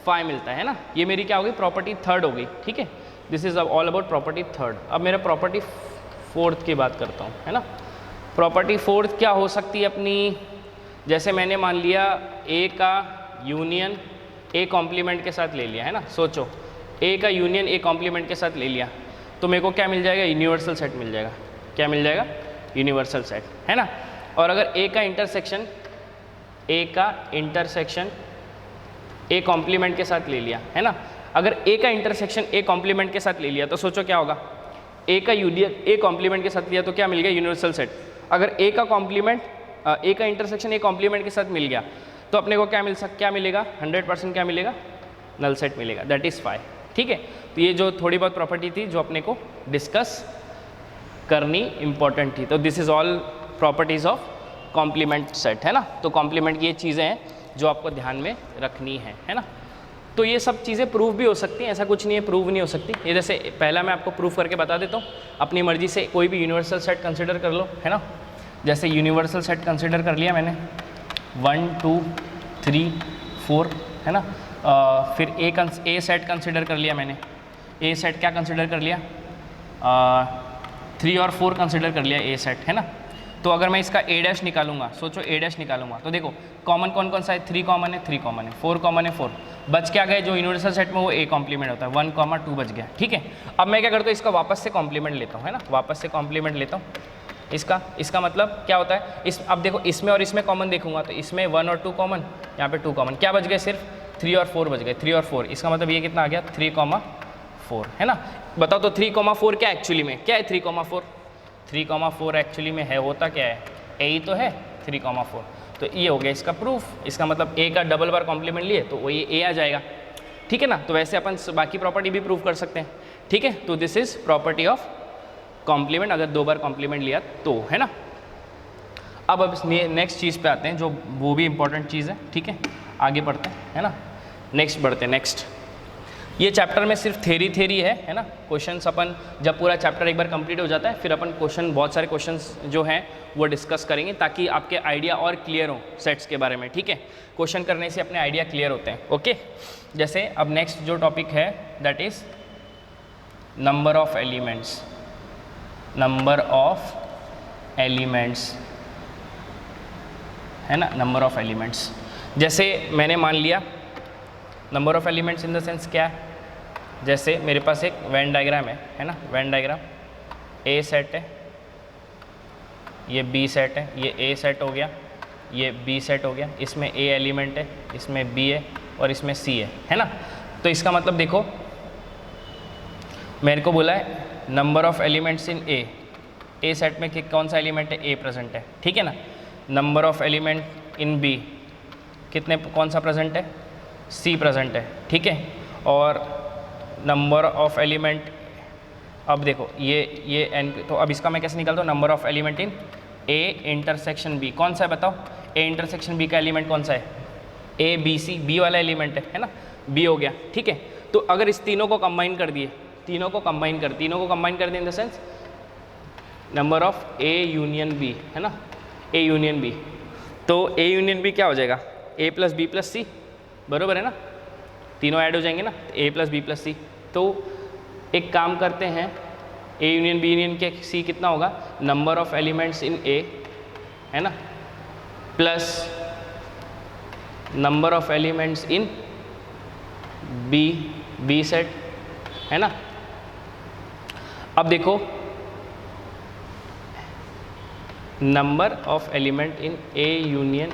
फाई मिलता है ना। ये मेरी क्या होगी, प्रॉपर्टी थर्ड हो गई, ठीक है। This is all about property third. अब मेरा प्रॉपर्टी फोर्थ की बात करता हूँ, है ना। प्रॉपर्टी फोर्थ क्या हो सकती है अपनी, जैसे मैंने मान लिया ए का यूनियन ए कॉम्प्लीमेंट के साथ ले लिया, है ना। सोचो ए का यूनियन ए कॉम्प्लीमेंट के साथ ले लिया तो मेरे को क्या मिल जाएगा, यूनिवर्सल सेट मिल जाएगा। क्या मिल जाएगा, यूनिवर्सल सेट, है ना। और अगर ए का इंटरसेक्शन ए कॉम्प्लीमेंट के साथ ले लिया, है ना। अगर ए का इंटरसेक्शन ए कॉम्प्लीमेंट के साथ ले लिया तो सोचो क्या होगा, ए का यूनियन ए कॉम्प्लीमेंट के साथ लिया तो क्या मिल गया, यूनिवर्सल सेट। अगर ए का कॉम्प्लीमेंट ए का इंटरसेक्शन ए कॉम्प्लीमेंट के साथ मिल गया तो अपने को क्या मिलेगा, 100% क्या मिलेगा, नल सेट मिलेगा, दैट इज़ फाई, ठीक है। तो ये जो थोड़ी बहुत प्रॉपर्टी थी जो अपने को डिस्कस करनी इंपॉर्टेंट थी। तो this is all properties of complement set, है ना। तो कॉम्प्लीमेंट की ये चीज़ें हैं जो आपको ध्यान में रखनी है ना। तो ये सब चीज़ें प्रूव भी हो सकती हैं, ऐसा कुछ नहीं है प्रूव नहीं हो सकती। ये जैसे पहला मैं आपको प्रूव करके बता देता हूँ, अपनी मर्जी से कोई भी यूनिवर्सल सेट कंसिडर कर लो, है ना। जैसे यूनिवर्सल सेट कंसिडर कर लिया मैंने 1 2 3 4, है ना। फिर ए सेट कंसिडर कर लिया मैंने, ए सेट क्या कंसिडर कर लिया, 3 और 4 कंसिडर कर लिया ए सेट, है ना। तो अगर मैं इसका ए डैश निकालूंगा, सोचो ए डैश निकालूंगा, तो देखो कॉमन कौन कौन सा है, 3 कॉमन है, 3 कॉमन है, 4 कॉमन है, 4 बच क्या गए, जो यूनिवर्सल सेट में वो ए कॉम्प्लीमेंट होता है, 1 2 बच गया, ठीक है। अब मैं क्या करता हूँ, इसका वापस से कॉम्प्लीमेंट लेता हूँ, है ना, वापस से कॉम्प्लीमेंट लेता हूँ इसका मतलब क्या होता है, अब देखो इसमें और इसमें कॉमन देखूंगा तो इसमें 1 और 2 कॉमन, यहाँ पे 2 कॉमन, क्या बच गए, सिर्फ 3 और 4 बच गए, 3 और 4, इसका मतलब ये कितना आ गया 3,4, है ना। बताओ तो 3,4 क्या एक्चुअली में क्या है, 3,4, 3,4 एक्चुअली में है, होता क्या है, ए ही तो है 3,4, तो ये हो गया इसका प्रूफ। इसका मतलब ए का डबल बार कॉम्प्लीमेंट लिए तो वो ये ए आ जाएगा, ठीक है ना। तो वैसे अपन बाकी प्रॉपर्टी भी प्रूव कर सकते हैं, ठीक है। तो this is property of complement, अगर 2 बार कॉम्प्लीमेंट लिया तो, है ना। अब नेक्स्ट चीज़ पे आते हैं, जो वो भी इंपॉर्टेंट चीज़ है, ठीक है। आगे बढ़ते हैं, है ना, नेक्स्ट बढ़ते हैं। नेक्स्ट ये चैप्टर में सिर्फ थेरी है ना। क्वेश्चंस अपन जब पूरा चैप्टर एक बार कंप्लीट हो जाता है फिर अपन बहुत सारे क्वेश्चंस जो हैं वो डिस्कस करेंगे, ताकि आपके आइडिया और क्लियर हो सेट्स के बारे में, ठीक है। क्वेश्चन करने से अपने आइडिया क्लियर होते हैं, ओके। जैसे अब नेक्स्ट जो टॉपिक है that is number of elements, number of elements, है ना, नंबर ऑफ एलिमेंट्स। जैसे मैंने मान लिया number of elements in the sense क्या है, जैसे मेरे पास एक वेन डायग्राम है ना, वेन डायग्राम, ए सेट है, ये बी सेट है, ये ए सेट हो गया, ये बी सेट हो गया, इसमें ए एलिमेंट है, इसमें बी है और इसमें सी है ना। तो इसका मतलब देखो मेरे को बोला है number of elements in A set में कौन सा एलिमेंट है, ए प्रेजेंट है, ठीक है ना। Number of element in B कितने, कौन सा प्रेजेंट है, सी प्रेजेंट है, ठीक है। और नंबर ऑफ एलिमेंट, अब देखो ये एन, तो अब इसका मैं कैसे निकालता हूँ, number of element in A intersection B, कौन सा है बताओ, ए इंटरसेक्शन बी का एलिमेंट कौन सा है, ए बी सी, बी वाला एलिमेंट है ना, बी हो गया, ठीक है। तो अगर इस तीनों को कंबाइन कर दिए, तीनों को कंबाइन कर दिए in the sense number of A union B, है ना, ए यूनियन बी, तो ए यूनियन बी क्या हो जाएगा, ए प्लस बी प्लस सी, बरोबर है ना, तीनों ऐड हो जाएंगे ना, A plus B plus C. तो एक काम करते हैं, ए यूनियन बी यूनियन के सी कितना होगा, number of elements in A, है ना, plus number of elements in B set, है ना। अब देखो number of element in A union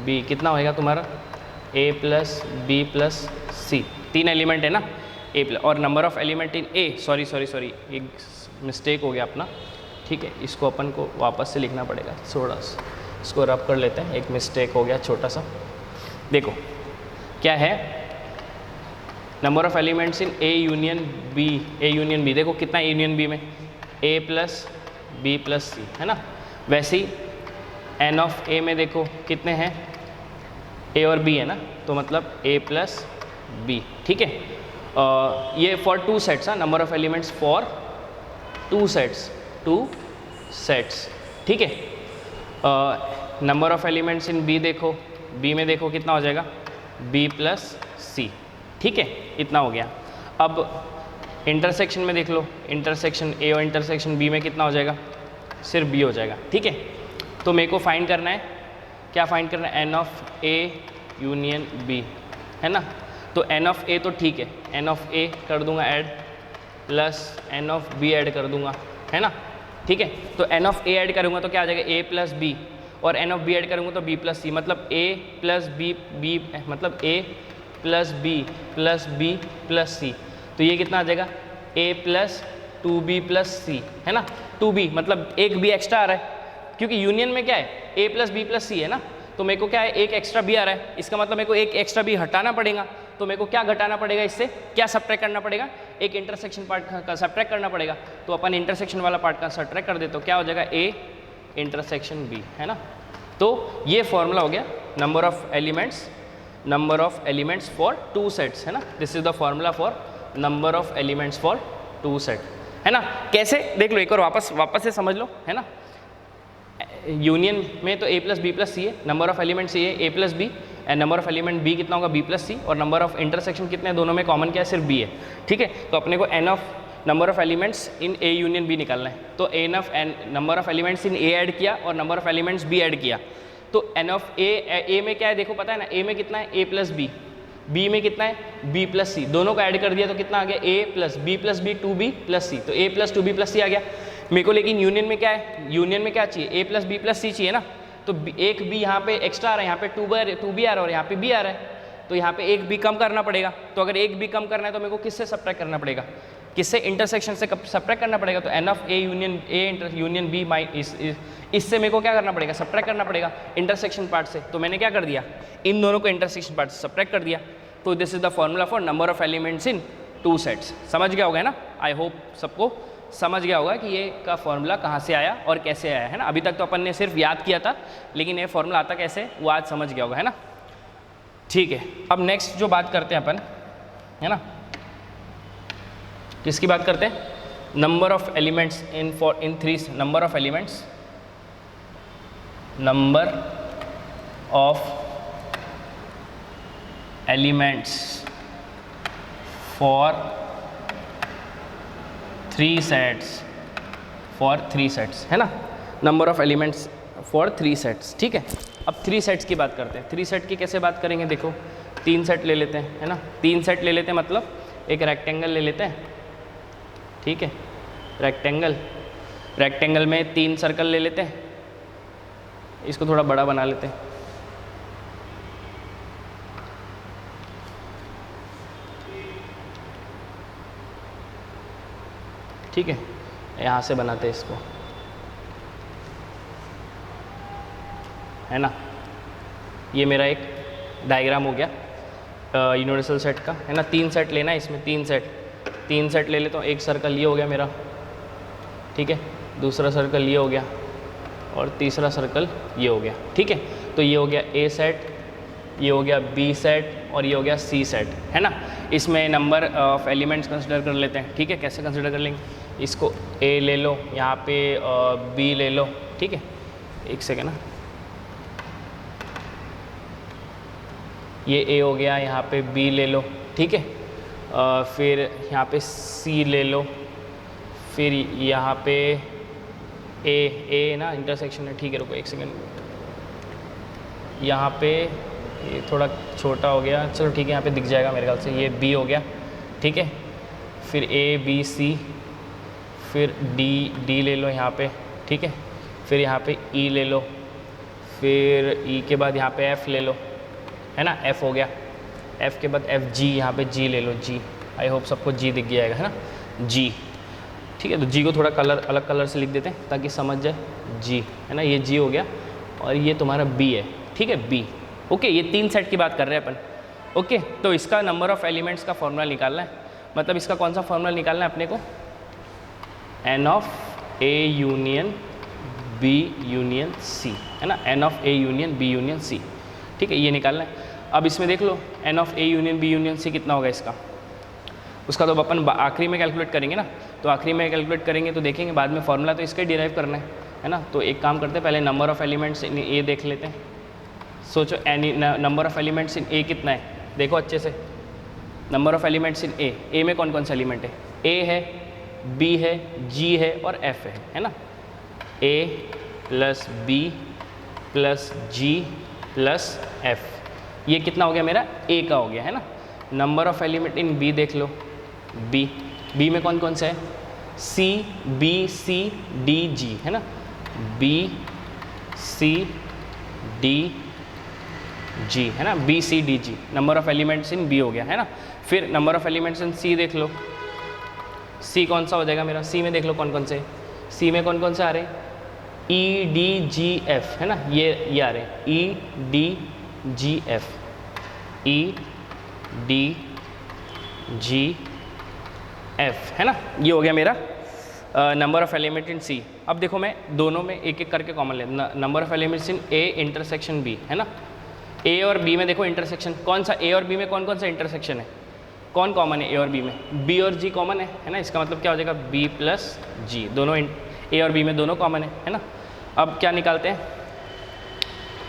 B कितना होएगा तुम्हारा, A plus B plus C, 3 element है ना, ए प्लस, और number of element in A, sorry एक मिस्टेक हो गया अपना, ठीक है। इसको अपन को वापस से लिखना पड़ेगा, थोड़ा सा इसको रब कर लेते हैं, एक मिस्टेक हो गया छोटा सा। देखो क्या है, number of elements in A union B, देखो कितना ए यूनियन बी में, A plus B plus C, है ना। वैसे ही एन ऑफ ए में देखो कितने हैं, ए और बी है ना, तो मतलब ए प्लस बी, ठीक है। ये for 2 sets, number of elements for 2 sets, ठीक है। Number of elements in B देखो, बी में देखो कितना हो जाएगा, बी प्लस सी, ठीक है, इतना हो गया। अब इंटरसेक्शन में देख लो, इंटरसेक्शन ए और इंटरसेक्शन बी में कितना हो जाएगा, सिर्फ बी हो जाएगा, ठीक है। तो मेरे को फाइंड करना है, क्या फाइंड करना है, N of A union B, है ना। तो एन ऑफ ए तो ठीक है, एन ऑफ ए कर दूंगा add, plus N of B add कर दूंगा, है ना, ठीक है। तो एन ऑफ ए ऐड करूँगा तो क्या आ जाएगा, ए प्लस बी, और एन ऑफ बी ऐड करूँगा तो बी प्लस सी, मतलब ए प्लस बी मतलब A plus B plus B plus C, तो ये कितना आ जाएगा, ए प्लस 2b प्लस सी, है ना। 2b मतलब एक बी एक्स्ट्रा आ रहा है, क्योंकि यूनियन में क्या है, A plus B plus C है ना, तो मेरे को क्या है, एक एक्स्ट्रा बी आ रहा है, इसका मतलब मेरे को एक एक्स्ट्रा बी हटाना पड़ेगा। तो मेरे को क्या घटाना पड़ेगा, इससे क्या सब्ट्रैक्ट करना पड़ेगा, एक इंटरसेक्शन पार्ट का सब्ट्रैक्ट करना पड़ेगा। तो अपन इंटरसेक्शन वाला पार्ट का सब्ट्रैक्ट कर दे तो क्या हो जाएगा, ए इंटरसेक्शन बी, है ना। तो ये फॉर्मूला हो गया number of elements number of elements for 2 sets, है ना। This is the formula for number of elements for 2 set, है ना। कैसे देख लो एक बार वापस से समझ लो, है ना। यूनियन में तो a plus B plus C है, नंबर ऑफ एलिमेंट्स ये a plus B and number of element b कितना होगा b प्लस सी, और नंबर ऑफ इंटरसेक्शन कितने हैं दोनों में कॉमन क्या है, सिर्फ b है, ठीक है। तो अपने को n of number of elements in a union b निकालना है, तो n of number of elements in a add किया और number of elements b add किया, तो n ऑफ a में क्या है देखो पता है ना, a में कितना है a प्लस बी, b में कितना है b प्लस सी, दोनों को ऐड कर दिया तो कितना आ गया a plus B plus B 2b plus C, तो a plus 2b plus C आ गया मेरे को। लेकिन यूनियन में क्या है, यूनियन में क्या चाहिए a प्लस बी प्लस सी चाहिए ना, तो एक b यहाँ पे एक्स्ट्रा आ रहा है, यहाँ पे 2b आ रहा है और यहाँ पे b आ रहा है, तो यहाँ पे एक b कम करना पड़ेगा। तो अगर एक b कम करना है तो मेरे को किससे सब्ट्रैक्ट करना पड़ेगा, किससे, इंटरसेक्शन से सब्ट्रैक्ट करना पड़ेगा। तो n of a union b इससे मेरे को क्या करना पड़ेगा, सब्ट्रैक्ट करना पड़ेगा इंटरसेक्शन पार्ट से। तो मैंने क्या कर दिया, इन दोनों को इंटरसेक्शन पार्ट से सब्ट्रैक्ट कर दिया। तो this is the formula for number of elements in 2 sets. समझ गया होगा ना, आई होप सबको समझ गया होगा कि ये का फॉर्मूला कहाँ से आया और कैसे आया, है ना। अभी तक तो अपन ने सिर्फ याद किया था, लेकिन ये फॉर्मूला आता कैसे वो आज समझ गया होगा, है ना। ठीक है, अब नेक्स्ट जो बात करते हैं अपन, है ना, किसकी बात करते हैं, number of elements in 3, number of elements, number of elements for 3 sets, है ना। Number of elements for 3 sets, ठीक है। अब 3 सेट्स की बात करते हैं। 3 सेट की कैसे बात करेंगे, देखो 3 सेट ले लेते हैं, है ना। 3 सेट ले लेते हैं, मतलब एक रेक्टेंगल ले लेते हैं, ठीक है। रेक्टेंगल में 3 सर्कल ले लेते हैं, इसको थोड़ा बड़ा बना लेते हैं, ठीक है। यहाँ से बनाते हैं इसको, है ना। ये मेरा एक डायग्राम हो गया यूनिवर्सल सेट का, है ना। 3 सेट लेना है इसमें, 3 सेट ले लेता हूँ। एक सर्कल ये हो गया मेरा, ठीक है, दूसरा सर्कल ये हो गया और तीसरा सर्कल ये हो गया, ठीक है। तो ये हो गया A सेट, ये हो गया B सेट और ये हो गया C सेट, है ना। इसमें नंबर ऑफ एलिमेंट्स कंसिडर कर लेते हैं, ठीक है। कैसे कंसिडर कर लेंगे, इसको A ले लो, यहाँ पे B ले लो, ठीक है। एक सेकेंड ना, ये A हो गया, यहाँ पे B ले लो, ठीक है। फिर यहाँ पे C ले लो, फिर यहाँ पे A ना इंटरसेक्शन है, ठीक है। रुको एक सेकेंड, यहाँ पे ये थोड़ा छोटा हो गया, चलो ठीक है, यहाँ पे दिख जाएगा मेरे ख्याल से। ये B हो गया, ठीक है। फिर A B C, फिर D ले लो यहाँ पे, ठीक है। फिर यहाँ पे E ले लो, फिर E के बाद यहाँ पे F ले लो, है ना। F हो गया, F के बाद F G, यहाँ पे G ले लो, G। आई होप सबको G दिख गया है ना, G, ठीक है। तो G को थोड़ा अलग कलर से लिख देते हैं ताकि समझ जाए, G, है ना। ये G हो गया और ये तुम्हारा B है, ठीक है, B, ओके। ये 3 सेट की बात कर रहे हैं अपन, ओके। तो इसका नंबर ऑफ एलिमेंट्स का फॉर्मूला निकालना है, मतलब इसका कौन सा फॉर्मूला निकालना है अपने को, n of A union B union C, है ना। n of A union B union C, ठीक है, ये निकालना है। अब इसमें देख लो n of A union B union C कितना होगा इसका, उसका तो अपन आखिरी में कैलकुलेट करेंगे ना। तो आखिरी में कैलकुलेट करेंगे तो देखेंगे बाद में, फॉर्मूला तो इसका ही डिराइव करना है ना। तो एक काम करते हैं, पहले number of elements in A देख लेते हैं। सोचो number of elements in A कितना है, देखो अच्छे से। Number of elements in A में कौन कौन से एलिमेंट है, A है, B है, G है और F है ना। A plus B plus G plus F, ये कितना हो गया मेरा, A का हो गया, है ना। Number of element in B देख लो, B में कौन कौन से है, C B C D G, है ना। B C D G, है ना, B C D G, number of elements in B हो गया, है ना। फिर number of elements in C देख लो, C कौन सा हो जाएगा मेरा, C में देख लो कौन कौन से, C में कौन कौन से आ रहे हैं, E D G F, है ना। ये आ रहे हैं E D G F, E D G F, है ना। ये हो गया मेरा number of element in C। अब देखो मैं दोनों में एक एक करके कॉमन ले, number of elements in A intersection B, है ना। ए और बी में देखो इंटरसेक्शन कौन सा, ए और बी में कौन कौन सा इंटरसेक्शन है, कौन कॉमन है ए और बी में, बी और जी कॉमन है ना, इसका मतलब क्या हो जाएगा बी प्लस जी, दोनों ए और बी में दोनों कॉमन है ना। अब क्या निकालते हैं,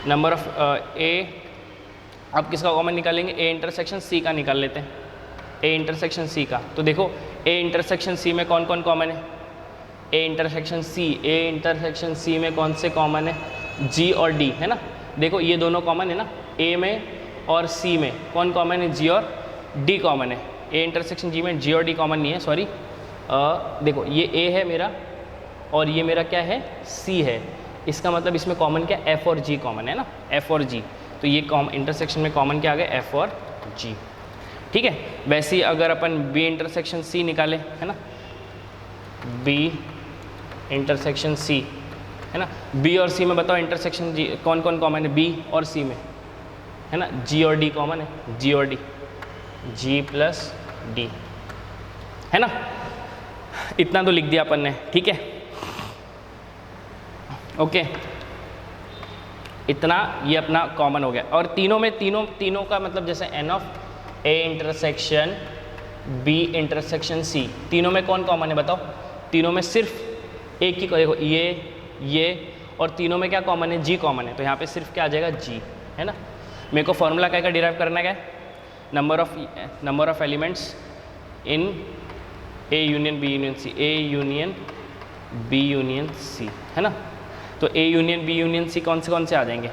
नंबर ऑफ ए, अब किसका कॉमन निकालेंगे, ए इंटरसेक्शन सी का निकाल लेते हैं, ए इंटरसेक्शन सी का। तो देखो ए इंटरसेक्शन सी में कौन कौन कॉमन है, ए इंटरसेक्शन सी में कौन से कॉमन है, जी और डी है ना। देखो ये दोनों कॉमन है ना, ए में और सी में कौन कॉमन है, जी और डी कॉमन है। ए इंटरसेक्शन जी में जी और डी कॉमन नहीं है, सॉरी। देखो ये ए है मेरा और ये मेरा क्या है, सी है, इसका मतलब इसमें कॉमन क्या, एफ और जी कॉमन है ना, एफ और जी। तो ये इंटरसेक्शन में कॉमन क्या आ गया, एफ और जी, ठीक है। वैसे ही अगर अपन बी इंटरसेक्शन सी निकाले है ना, बी इंटरसेक्शन सी है ना, बी और सी में बताओ इंटरसेक्शन जी कौन कौन कॉमन है, बी और सी में है ना, जी और डी कॉमन है, जी और डी, जी प्लस डी है ना। इतना तो लिख दिया अपन ने, ठीक है, ओके। इतना ये अपना कॉमन हो गया। और तीनों में तीनों का मतलब जैसे N of A intersection B intersection C, तीनों में कौन कॉमन है बताओ, तीनों में सिर्फ एक ही, देखो ये और तीनों में क्या कॉमन है, जी कॉमन है, तो यहाँ पे सिर्फ क्या आ जाएगा, जी है ना। मेरे को फॉर्मूला क्या डिराइव करना है, number of elements in A union B union C, A union B union C है ना। तो A union B union C कौन से आ जाएंगे,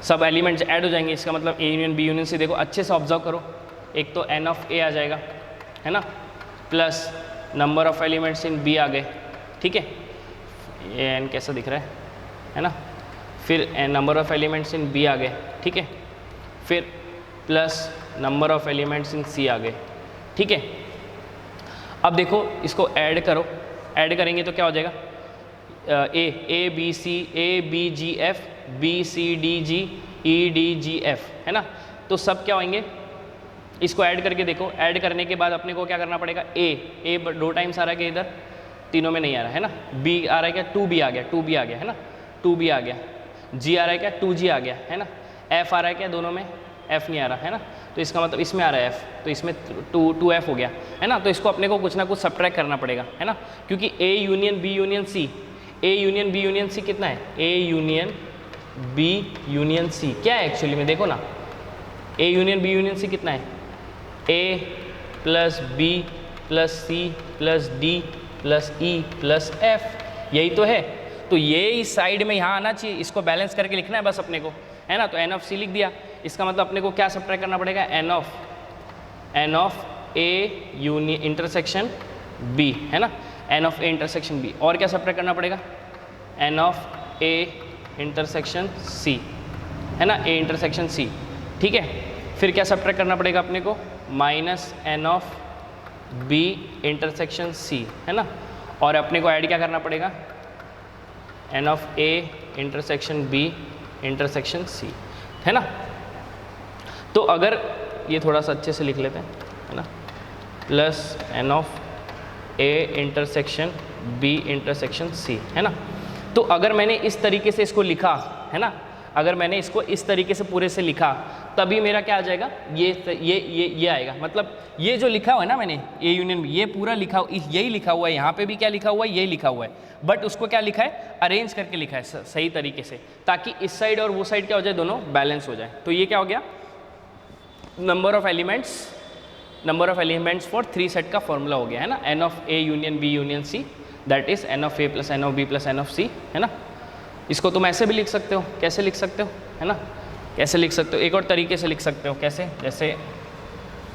सब एलिमेंट्स ऐड हो जाएंगे, इसका मतलब A union B union C. देखो अच्छे से ऑब्जर्व करो, एक तो एन ऑफ ए आ जाएगा है ना, plus number of elements in B आ गए, ठीक है, ये एन कैसा दिख रहा है ना, फिर number of elements in B आ गए, ठीक है, फिर plus number of elements in C आ गए, ठीक है। अब देखो इसको ऐड करो, ऐड करेंगे तो क्या हो जाएगा, A B C, A B G F, B C D G, E D G F है ना। तो सब क्या होंगे, इसको ऐड करके देखो, ऐड करने के बाद अपने को क्या करना पड़ेगा, ए 2 टाइम्स आ रहा है कि इधर, तीनों में नहीं आ रहा है ना, बी आ रहा है क्या, 2b आ गया, 2b आ गया है ना, 2b आ गया, जी आ रहा है क्या, 2g आ गया है ना, एफ आ रहा है क्या, दोनों में एफ नहीं आ रहा है ना, तो इसका मतलब इसमें आ रहा है एफ, तो इसमें 2f हो गया है ना। तो इसको अपने को कुछ ना कुछ सब्ट्रैक्ट करना पड़ेगा है ना, क्योंकि A union B union C, A union B union C कितना है, A union B union C क्या है एक्चुअली में, देखो ना, A union B union C कितना है, A plus B plus C plus D plus E plus F, यही तो है। तो ये इस साइड में यहाँ आना चाहिए, इसको बैलेंस करके लिखना है बस अपने को है ना। तो एन ऑफ सी लिख दिया, इसका मतलब अपने को क्या सब्ट्रैक्ट करना पड़ेगा, N of A union intersection B है ना, N of A intersection B, और क्या सब्ट्रैक्ट करना पड़ेगा, N of A intersection C है ना, ए इंटरसेक्शन सी, ठीक है। फिर क्या सब्ट्रैक्ट करना पड़ेगा अपने को, minus N of B intersection C है ना, और अपने को ऐड क्या करना पड़ेगा, N of A intersection B intersection C है ना। तो अगर ये थोड़ा सा अच्छे से लिख लेते हैं है ना, plus N of A intersection B intersection C है ना। तो अगर मैंने इस तरीके से इसको लिखा है ना, अगर मैंने इसको इस तरीके से पूरे से लिखा, तभी मेरा क्या आ जाएगा, ये आएगा। मतलब ये जो लिखा हुआ है ना मैंने ए यूनियन बी, ये पूरा लिखा, यही लिखा हुआ है, यहाँ पे भी क्या लिखा हुआ है, यही लिखा हुआ है, बट उसको क्या लिखा है, अरेंज करके लिखा है सही तरीके से, ताकि इस साइड और वो साइड क्या हो जाए, दोनों बैलेंस हो जाए। तो ये क्या हो गया, number of elements for 3 set का फॉर्मूला हो गया है ना, N of A union B union C, that is N of A plus N of B plus N of C है ना। इसको तुम ऐसे भी लिख सकते हो, कैसे लिख सकते हो है ना, कैसे लिख सकते हो, एक और तरीके से लिख सकते हो, कैसे, जैसे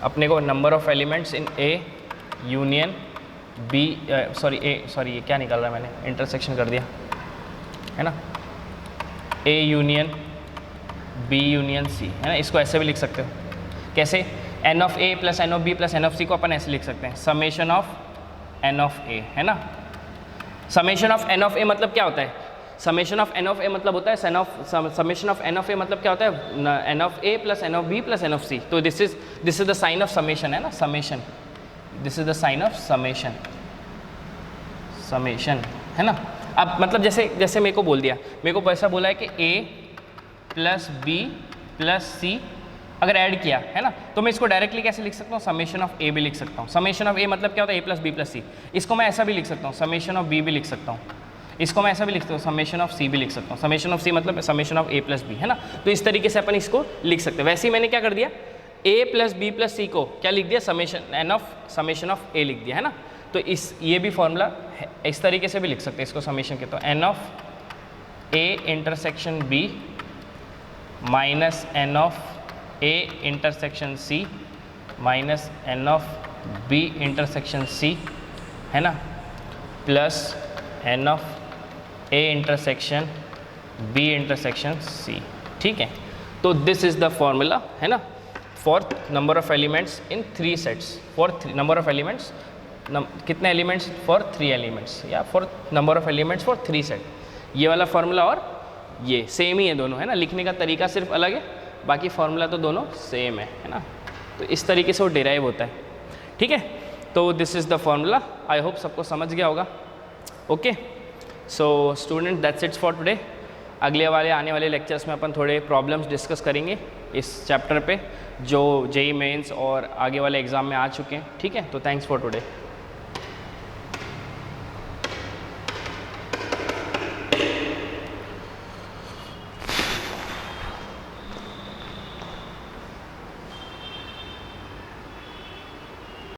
अपने को number of elements in A union B, sorry ये क्या निकाल रहा है मैंने, इंटरसेक्शन कर दिया है ना, A union B union C है ना। इसको ऐसे भी लिख सकते हो, कैसे, N of A plus N of B plus N of C को अपन ऐसे लिख सकते हैं, summation of N of A है ना। Summation of N of A मतलब क्या होता है, summation of N of A मतलब होता है summation of N of A मतलब क्या होता है, N of A plus N of B plus N of C. तो this is the sign of summation है ना, summation, this is the sign of summation है ना। अब मतलब जैसे मेरे को बोल दिया, मेरे को ऐसा बोला है कि ए प्लस बी प्लस सी अगर ऐड किया है ना, तो मैं इसको डायरेक्टली कैसे लिख सकता हूँ, समेशन ऑफ ए भी लिख सकता हूँ। समेशन ऑफ ए मतलब क्या होता है, ए प्लस बी प्लस सी। इसको मैं ऐसा भी लिख सकता हूँ, समेशन ऑफ बी भी लिख सकता हूँ। इसको मैं ऐसा भी लिख सकता हूँ, समेशन ऑफ सी भी लिख सकता हूँ। समेशन ऑफ सी मतलब summation of A plus B, है ना। तो इस तरीके से अपन इसको लिख सकते हैं। वैसे ही मैंने क्या कर दिया, A plus B plus C को क्या लिख दिया, summation N of summation of A लिख दिया, है ना। तो इस ये भी फॉर्मूला इस तरीके से भी लिख सकते हैं इसको, समेशन के, तो N of A intersection B minus N of A intersection C minus N of B intersection C, है ना, plus N of A intersection B intersection C. ठीक है, तो दिस इज द फॉर्मूला, है ना, for number of elements in 3 sets, for number of elements, कितने elements, for 3 elements, या for number of elements for 3 set. ये वाला formula और ये सेम ही है दोनों, है ना, लिखने का तरीका सिर्फ अलग है, बाकी फॉर्मूला तो दोनों सेम है ना। तो इस तरीके से वो डिराइव होता है। ठीक है, तो this is the formula. I hope सबको समझ गया होगा। Okay, so student that's it's for today. अगले वाले आने वाले लेक्चर्स में अपन थोड़े प्रॉब्लम्स डिस्कस करेंगे इस चैप्टर पे, जो जेईई मेंस और आगे वाले एग्ज़ाम में आ चुके हैं। ठीक है, तो थैंक्स फॉर टुडे।